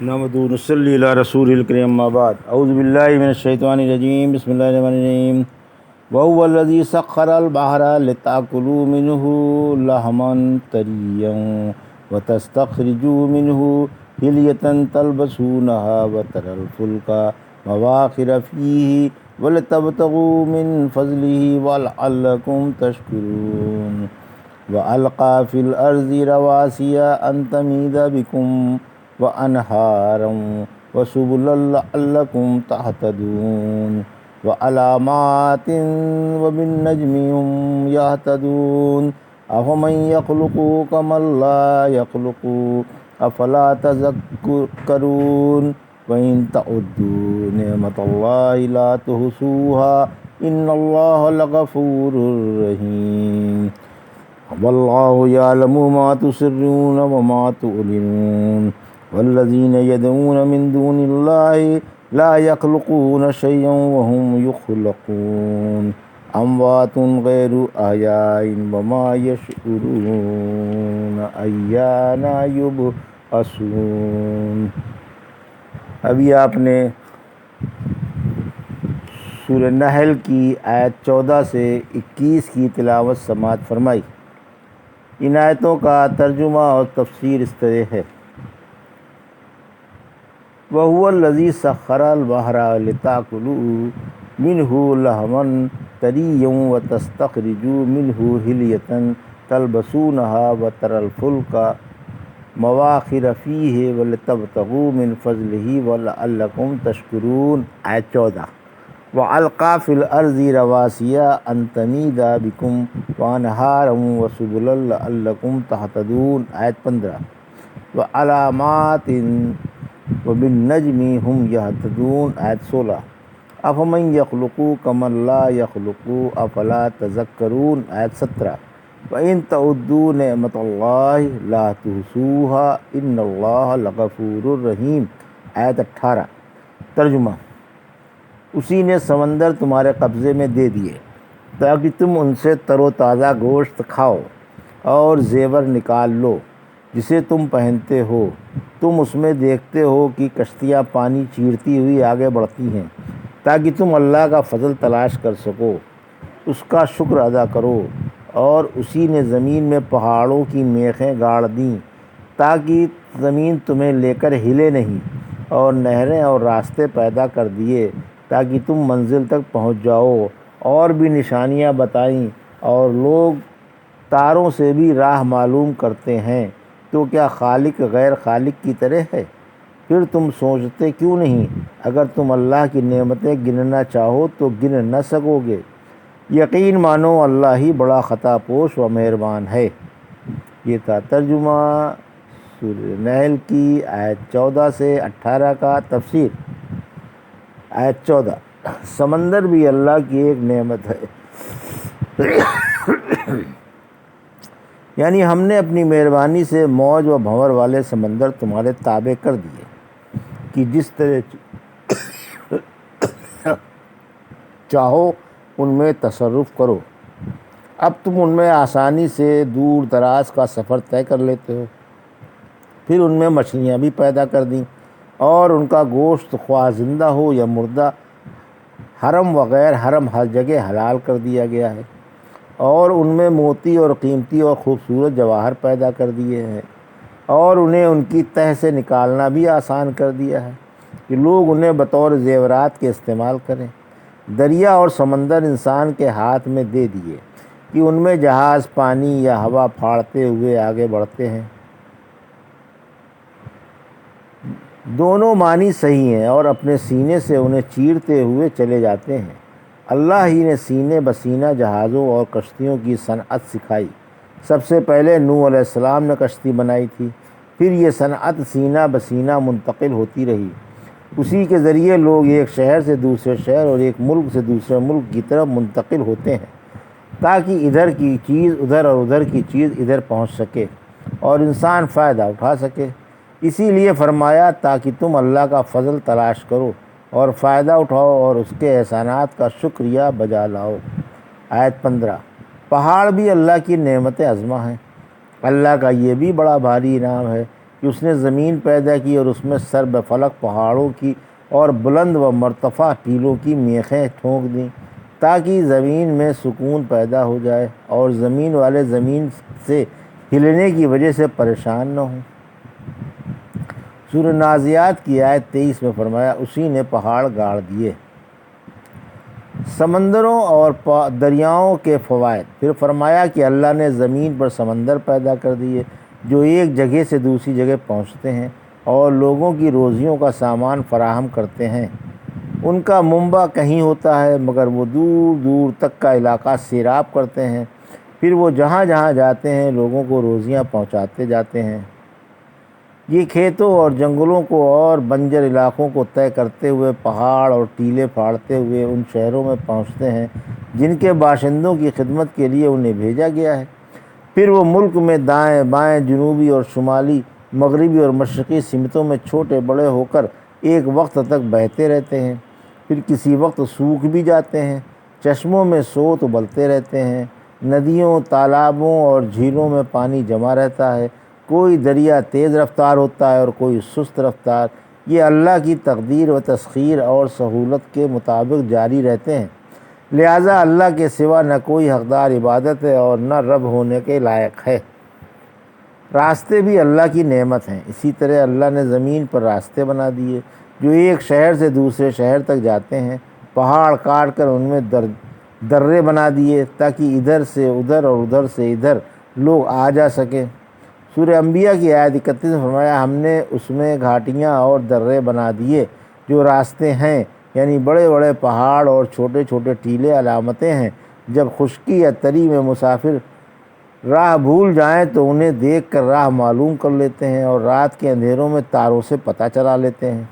نحمدہ و نصلی علی رسول الکریم اما بعد اعوذ باللہ من الشیطان الرجیم بسم اللہ الرحمن الرحیم وهو الذی سخر البحر لتأکلوا منہ لحما طریا وتستخرجوا منہ حلیۃ تلبسونها وترى الفلک مواخر فیہ ولتبتغوا من فضلہ ولعلکم تشکرون وألقى في الأرض رواسي أن تميد بكم وأنهارا وسبلا لعلكم تهتدون وعلامات وبالنجم هم يهتدون أفمن يخلق كمن لا يخلق أفلا تذكرون وإن تعدوا نعمة الله لا تحصوها إن الله لغفور رحيم واللہ یعلم ما تسرون وما تعلنون والذین یدعون من دون اللہ لا یخلقون شیئا وهم یخلقون اموات غیر احیاء وما یشعرون ایان یبعثون۔ ابھی آپ نے سورہ نحل کی آیت 14 سے 21 کی تلاوت سماعت فرمائی۔ ان آیتوں کا ترجمہ اور تفسیر اس طرح ہے: وَهُوَ الَّذِي سَخَّرَ الْبَحْرَ لِتَأْكُلُوا مِنْهُ لَحْمًا طَرِيًّا وَتَسْتَخْرِجُوا مِنْهُ حِلْيَةً تَلْبَسُونَهَا وَتَرَى الْفُلْكَ مَوَاخِرَ فِيهِ وَلِتَبْتَغُوا مِنْ فَضْلِهِ وَلَعَلَّكُمْ تَشْكُرُونَ۔ آیت 14۔ وَأَلْقَى فِي الْأَرْضِ رَوَاسِيَ أَن تَمِيدَ بِكُمْ وَأَنْهَارًا وَسُبُلًا لَعَلَّكُمْ تَهْتَدُونَ۔ آیت 15۔ وَعَلَامَاتٍ وَبِالنَّجْمِ هُمْ يَهْتَدُونَ۔ آیت 16۔ أَفَمَنْ يَخْلُقُ كَمَنْ لَا يَخْلُقُ أَفَلَا تَذَكَّرُونَ۔ آیت 17۔ وَإِن تَعُدُّوا نِعْمَةَ اللَّهِ لَا تُحْصُوهَا إِنَّ اللَّهَ لَغَفُورٌ رَحِيمٌ۔ آیت 18۔ ترجمہ: اسی نے سمندر تمہارے قبضے میں دے دیے تاکہ تم ان سے تر و تازہ گوشت کھاؤ اور زیور نکال لو جسے تم پہنتے ہو۔ تم اس میں دیکھتے ہو کہ کشتیاں پانی چیرتی ہوئی آگے بڑھتی ہیں تاکہ تم اللہ کا فضل تلاش کر سکو، اس کا شکر ادا کرو۔ اور اسی نے زمین میں پہاڑوں کی میخیں گاڑ دیں تاکہ زمین تمہیں لے کر ہلے نہیں، اور نہریں اور راستے پیدا کر دیے تاکہ تم منزل تک پہنچ جاؤ، اور بھی نشانیاں بتائیں، اور لوگ تاروں سے بھی راہ معلوم کرتے ہیں۔ تو کیا خالق غیر خالق کی طرح ہے؟ پھر تم سوچتے کیوں نہیں؟ اگر تم اللہ کی نعمتیں گننا چاہو تو گن نہ سکو گے۔ یقین مانو اللہ ہی بڑا خطا پوش و مہربان ہے۔ یہ تھا ترجمہ سورہ نحل کی آیت 14 سے 18 کا تفسیر۔ آیت 14۔ سمندر بھی اللہ کی ایک نعمت ہے، یعنی ہم نے اپنی مہربانی سے موج و بھنور والے سمندر تمہارے تابع کر دیے کہ جس طرح چاہو ان میں تصرف کرو۔ اب تم ان میں آسانی سے دور دراز کا سفر طے کر لیتے ہو۔ پھر ان میں مچھلیاں بھی پیدا کر دیں، اور ان کا گوشت خواہ زندہ ہو یا مردہ، حرم و غیر حرم ہر جگہ حلال کر دیا گیا ہے۔ اور ان میں موتی اور قیمتی اور خوبصورت جواہر پیدا کر دیے ہیں، اور انہیں ان کی تہ سے نکالنا بھی آسان کر دیا ہے کہ لوگ انہیں بطور زیورات کے استعمال کریں۔ دریا اور سمندر انسان کے ہاتھ میں دے دیے کہ ان میں جہاز پانی یا ہوا پھاڑتے ہوئے آگے بڑھتے ہیں۔ دونوں معنی صحیح ہیں، اور اپنے سینے سے انہیں چیرتے ہوئے چلے جاتے ہیں۔ اللہ ہی نے سینے بسینہ جہازوں اور کشتیوں کی صنعت سکھائی۔ سب سے پہلے نوح علیہ السلام نے کشتی بنائی تھی، پھر یہ صنعت سینہ بسینہ منتقل ہوتی رہی۔ اسی کے ذریعے لوگ ایک شہر سے دوسرے شہر اور ایک ملک سے دوسرے ملک کی طرف منتقل ہوتے ہیں تاکہ ادھر کی چیز ادھر اور ادھر کی چیز ادھر پہنچ سکے اور انسان فائدہ اٹھا سکے۔ اسی لیے فرمایا تاکہ تم اللہ کا فضل تلاش کرو اور فائدہ اٹھاؤ اور اس کے احسانات کا شکریہ بجا لاؤ۔ آیت 15۔ پہاڑ بھی اللہ کی نعمت عظمہ ہیں۔ اللہ کا یہ بھی بڑا بھاری انعام ہے کہ اس نے زمین پیدا کی اور اس میں سر بفلک پہاڑوں کی اور بلند و مرتفع ٹیلوں کی میخیں ٹھونک دیں تاکہ زمین میں سکون پیدا ہو جائے اور زمین والے زمین سے ہلنے کی وجہ سے پریشان نہ ہوں۔ سورہ نازعات کی آیت 23 میں فرمایا اسی نے پہاڑ گاڑ دیے۔ سمندروں اور دریاؤں کے فوائد، پھر فرمایا کہ اللہ نے زمین پر سمندر پیدا کر دیے جو ایک جگہ سے دوسری جگہ پہنچتے ہیں اور لوگوں کی روزیوں کا سامان فراہم کرتے ہیں۔ ان کا منبع کہیں ہوتا ہے مگر وہ دور دور تک کا علاقہ سیراب کرتے ہیں، پھر وہ جہاں جہاں جاتے ہیں لوگوں کو روزیاں پہنچاتے جاتے ہیں۔ یہ کھیتوں اور جنگلوں کو اور بنجر علاقوں کو طے کرتے ہوئے پہاڑ اور ٹیلے پھاڑتے ہوئے ان شہروں میں پہنچتے ہیں جن کے باشندوں کی خدمت کے لیے انہیں بھیجا گیا ہے۔ پھر وہ ملک میں دائیں بائیں، جنوبی اور شمالی، مغربی اور مشرقی سمتوں میں چھوٹے بڑے ہو کر ایک وقت تک بہتے رہتے ہیں، پھر کسی وقت سوکھ بھی جاتے ہیں۔ چشموں میں سوت ابلتے رہتے ہیں، ندیوں، تالابوں اور جھیلوں میں پانی جمع رہتا ہے، کوئی دریا تیز رفتار ہوتا ہے اور کوئی سست رفتار۔ یہ اللہ کی تقدیر و تسخیر اور سہولت کے مطابق جاری رہتے ہیں، لہٰذا اللہ کے سوا نہ کوئی حقدار عبادت ہے اور نہ رب ہونے کے لائق ہے۔ راستے بھی اللہ کی نعمت ہیں، اسی طرح اللہ نے زمین پر راستے بنا دیے جو ایک شہر سے دوسرے شہر تک جاتے ہیں، پہاڑ کاٹ کر ان میں درے بنا دیے تاکہ ادھر سے ادھر اور ادھر سے ادھر لوگ آ جا سکیں۔ سورہ انبیاء کی آیت 31 میں فرمایا ہم نے اس میں گھاٹیاں اور درے بنا دیے جو راستے ہیں، یعنی بڑے بڑے پہاڑ اور چھوٹے چھوٹے ٹیلے علامتیں ہیں۔ جب خشکی یا تری میں مسافر راہ بھول جائیں تو انہیں دیکھ کر راہ معلوم کر لیتے ہیں اور رات کے اندھیروں میں تاروں سے پتہ چلا لیتے ہیں۔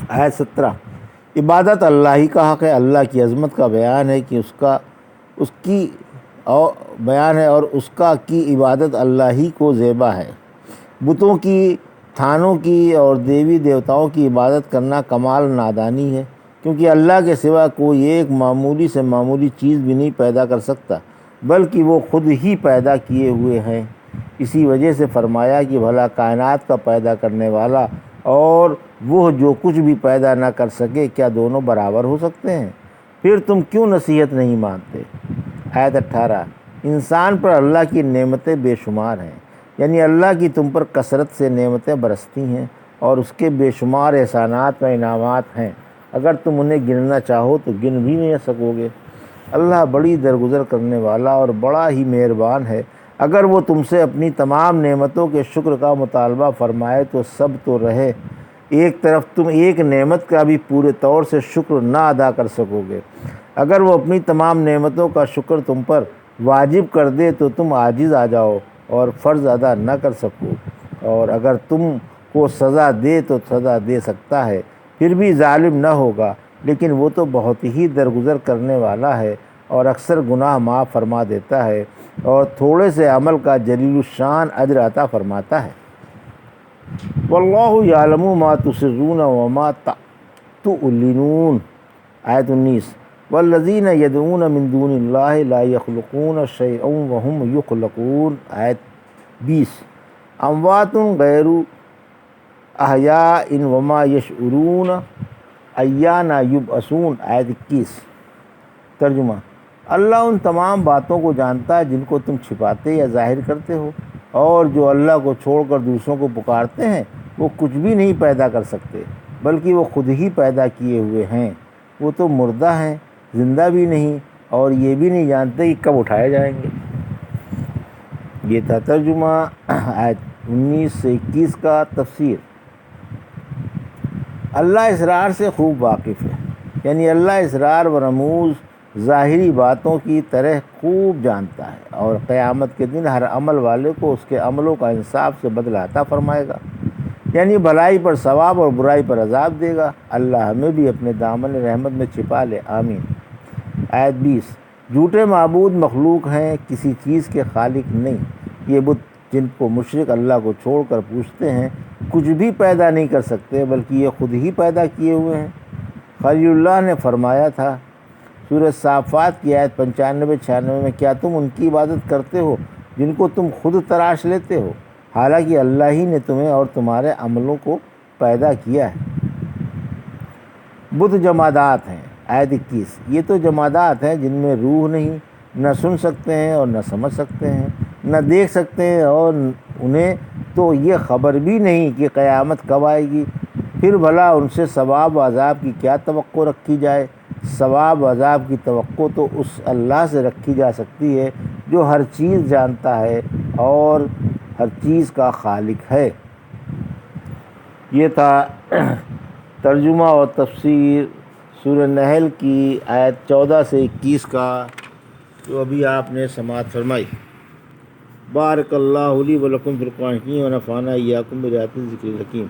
آیت 17 عبادت اللہ ہی کا حق ہے، اللہ کی عظمت کا بیان ہے کہ اس کا کی عبادت اللہ ہی کو زیبا ہے۔ بتوں کی، تھانوں کی اور دیوی دیوتاؤں کی عبادت کرنا کمال نادانی ہے، کیونکہ اللہ کے سوا کوئی ایک معمولی سے معمولی چیز بھی نہیں پیدا کر سکتا بلکہ وہ خود ہی پیدا کیے ہوئے ہیں۔ اسی وجہ سے فرمایا کہ بھلا کائنات کا پیدا کرنے والا اور وہ جو کچھ بھی پیدا نہ کر سکے کیا دونوں برابر ہو سکتے ہیں؟ پھر تم کیوں نصیحت نہیں مانتے؟ آیت 18 انسان پر اللہ کی نعمتیں بے شمار ہیں، یعنی اللہ کی تم پر کثرت سے نعمتیں برستی ہیں اور اس کے بے شمار احسانات و انعامات ہیں، اگر تم انہیں گننا چاہو تو گن بھی نہیں سکو گے۔ اللہ بڑی درگزر کرنے والا اور بڑا ہی مہربان ہے۔ اگر وہ تم سے اپنی تمام نعمتوں کے شکر کا مطالبہ فرمائے تو سب تو رہے، ایک طرف تم ایک نعمت کا بھی پورے طور سے شکر نہ ادا کر سکو گے۔ اگر وہ اپنی تمام نعمتوں کا شکر تم پر واجب کر دے تو تم عاجز آ جاؤ اور فرض ادا نہ کر سکو، اور اگر تم کو سزا دے تو سزا دے سکتا ہے، پھر بھی ظالم نہ ہوگا، لیکن وہ تو بہت ہی درگزر کرنے والا ہے اور اکثر گناہ معاف فرما دیتا ہے اور تھوڑے سے عمل کا جلیل الشان اجر عطا فرماتا ہے۔ واللہ یعلم ما تسرون وما تعلنون آیت 19 والذین یدعون من دون اللہ لا یخلقون شیئا وهم یخلقون آیت 20 اموات غیر احیاء وما یشعرون ایان یبعثون آیت 21 ترجمہ اللہ ان تمام باتوں کو جانتا ہے جن کو تم چھپاتے یا ظاہر کرتے ہو، اور جو اللہ کو چھوڑ کر دوسروں کو پکارتے ہیں وہ کچھ بھی نہیں پیدا کر سکتے بلکہ وہ خود ہی پیدا کیے ہوئے ہیں۔ وہ تو مردہ ہیں، زندہ بھی نہیں، اور یہ بھی نہیں جانتے کہ کب اٹھائے جائیں گے۔ یہ تھا ترجمہ آیت 19 سے 21 کا تفسیر۔ اللہ اسرار سے خوب واقف ہے، یعنی اللہ اسرار و رموز ظاہری باتوں کی طرح خوب جانتا ہے اور قیامت کے دن ہر عمل والے کو اس کے عملوں کا انصاف سے بدلہ عطا فرمائے گا، یعنی بھلائی پر ثواب اور برائی پر عذاب دے گا۔ اللہ ہمیں بھی اپنے دامن رحمت میں چھپا لے، آمین۔ آیت 20 جھوٹے معبود مخلوق ہیں، کسی چیز کے خالق نہیں۔ یہ بت جن کو مشرک اللہ کو چھوڑ کر پوچھتے ہیں کچھ بھی پیدا نہیں کر سکتے بلکہ یہ خود ہی پیدا کیے ہوئے ہیں۔ خلیل اللہ نے فرمایا تھا سورہ صافات کی آیت 95-96 میں کیا تم ان کی عبادت کرتے ہو جن کو تم خود تراش لیتے ہو، حالانکہ اللہ ہی نے تمہیں اور تمہارے عملوں کو پیدا کیا ہے۔ بت جمادات ہیں، آیت 21۔ یہ تو جمادات ہیں جن میں روح نہیں، نہ سن سکتے ہیں اور نہ سمجھ سکتے ہیں، نہ دیکھ سکتے ہیں، اور انہیں تو یہ خبر بھی نہیں کہ قیامت کب آئے گی۔ پھر بھلا ان سے ثواب و عذاب کی کیا توقع رکھی جائے؟ ثواب و عذاب کی توقع تو اس اللہ سے رکھی جا سکتی ہے جو ہر چیز جانتا ہے اور ہر چیز کا خالق ہے۔ یہ تھا ترجمہ اور تفسیر سورہ نحل کی آیت 14 سے 21 کا، جو ابھی آپ نے سماعت فرمائی۔ بارک اللہ لی و لکم فی القرآن الحکیم و نفعنی ایاکم بآیات الذکر الحکیم۔